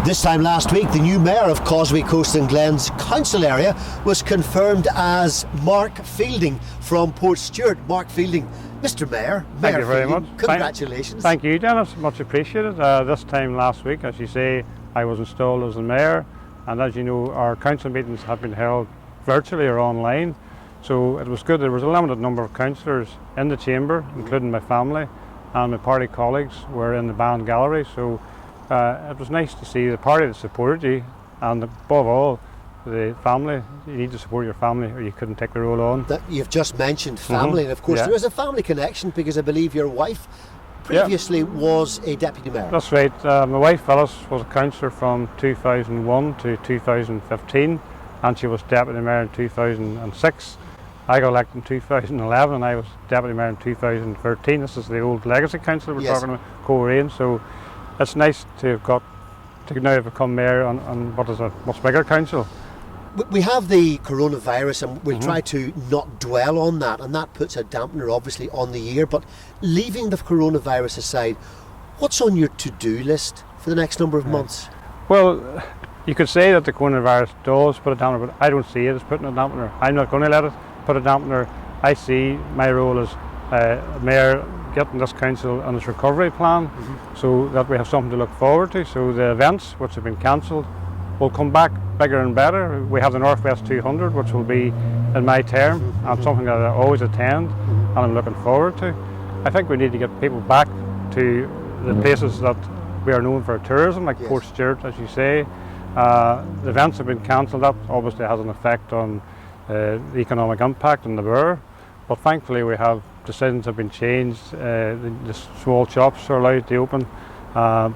This time last week, the new mayor of Causeway, Coast and Glens council area was confirmed as Mark Fielding from Port Stewart. Mark Fielding, Mr. Mayor. Thank you very much. Congratulations. Thank you, Denis. Much appreciated. This time last week, as you say, I was installed as the mayor, and as you know, our council meetings have been held virtually or online. So it was good. There was a limited number of councillors in the chamber, including my family, and my party colleagues were in the band gallery. So it was nice to see the party that supported you, and above all, the family. You need to support your family or you couldn't take the role on. You've just mentioned family, and of course there is a family connection, because I believe your wife previously was a deputy mayor. That's right. My wife Phyllis was a councillor from 2001 to 2015, and she was deputy mayor in 2006. I got elected in 2011 and I was deputy mayor in 2013. This is the old legacy council we're talking about, Causeway. So it's nice to now become mayor on what is a much bigger council. We have the coronavirus, and we'll try to not dwell on that, and that puts a dampener obviously on the year. But leaving the coronavirus aside, what's on your to-do list for the next number of months? Well, you could say that the coronavirus does put a dampener, but I don't see it as putting a dampener. I'm not going to let it put a dampener. I see my role as mayor getting this council on its recovery plan, so that we have something to look forward to. So the events which have been cancelled will come back bigger and better. We have the Northwest 200, which will be in my term, and something that I always attend and I'm looking forward to. I think we need to get people back to the places that we are known for tourism, like Port Stewart, as you say. The events have been cancelled. That obviously has an effect on the economic impact in the borough, but thankfully we have decisions have been changed. The small shops are allowed to open.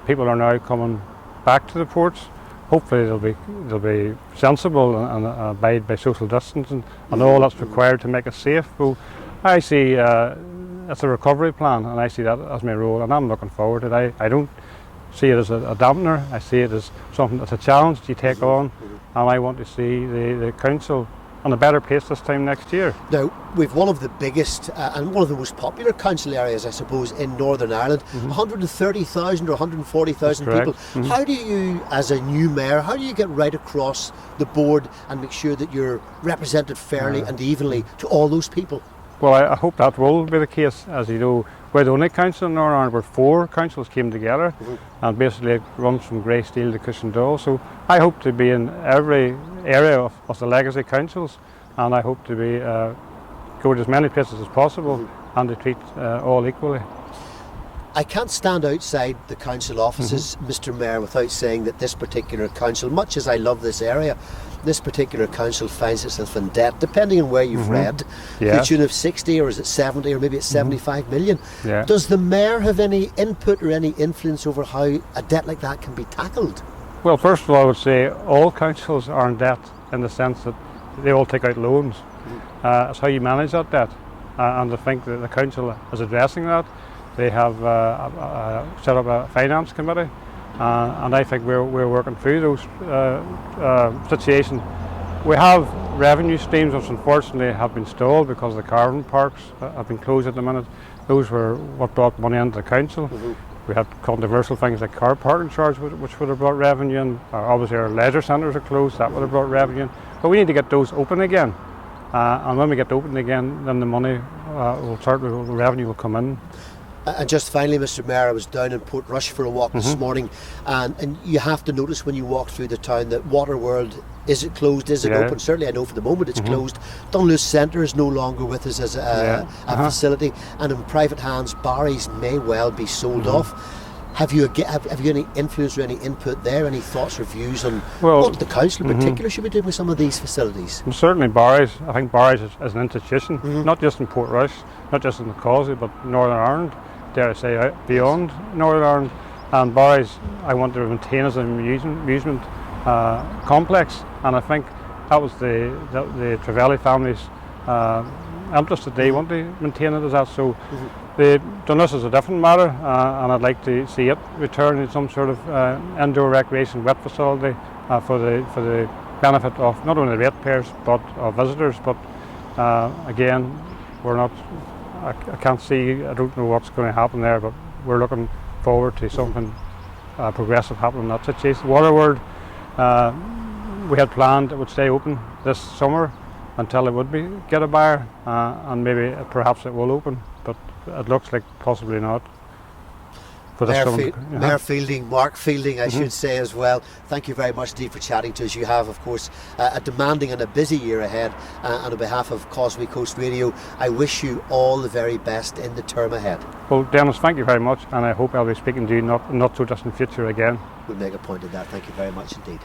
People are now coming back to the ports. Hopefully they'll be sensible and abide by social distancing and all that's required to make it safe. Well, I see it's a recovery plan, and I see that as my role, and I'm looking forward to it. I don't see it as a dampener. I see it as something that's a challenge you take on, and I want to see the council on a better place this time next year. Now, we've one of the biggest and one of the most popular council areas, I suppose, in Northern Ireland. 130,000 or 140,000 people. How do you, as a new mayor, how do you get right across the board and make sure that you're represented fairly and evenly to all those people? Well, I hope that will be the case. As you know, we're the only council in Northern Ireland where 4 councils came together, and basically it runs from Greysteel to Cushendall. So I hope to be in every area of the legacy councils, and I hope to be go to as many places as possible and to treat all equally. I can't stand outside the council offices, Mr. Mayor, without saying that this particular council, much as I love this area, this particular council finds itself in debt, depending on where you've read, to the tune of 60, or is it 70, or maybe it's 75 million. Does the mayor have any input or any influence over how a debt like that can be tackled? Well, first of all, I would say all councils are in debt in the sense that they all take out loans. It's how you manage that debt, and I think that the council is addressing that. They have set up a finance committee, and I think we're working through those situations. We have revenue streams which unfortunately have been stalled because the caravan parks have been closed at the minute. Those were what brought money into the council. We had controversial things like car parking charge, which would have brought revenue in. Obviously our leisure centres are closed, that would have brought revenue in. But we need to get those open again. And when we get open again, then the money the revenue will come in. And just finally, Mr. Mayor, I was down in Portrush for a walk this morning, and you have to notice when you walk through the town that Waterworld, is it closed, is it open? Certainly I know for the moment it's closed. Dunluce Centre is no longer with us as a facility, and in private hands Barry's may well be sold off. Have you any influence or any input there, any thoughts or views on what the council in particular should be doing with some of these facilities? Well, certainly Barry's. I think Barry's is an institution, not just in Portrush, not just in the Causeway, but Northern Ireland, dare I say, beyond Northern Ireland. And Barry's, I want to maintain as an amusement complex, and I think that was the Trevelyan family's interest that they want to maintain it as that. So the Denis is a different matter, and I'd like to see it return in some sort of indoor recreation wet facility for the benefit of not only the ratepayers but of visitors. But again, we're not. I can't see. I don't know what's going to happen there, but we're looking forward to something progressive happening in that situation. Waterworld, we had planned it would stay open this summer until it would get a buyer, and maybe perhaps it will open, but it looks like possibly not. Mayor Fielding, Mark Fielding, I should say as well. Thank you very much indeed for chatting to us. You have, of course, a demanding and a busy year ahead, and on behalf of Causeway Coast Radio, I wish you all the very best in the term ahead. Well, Denis, thank you very much, and I hope I'll be speaking to you not so distant future again. We'll make a point of that. Thank you very much indeed.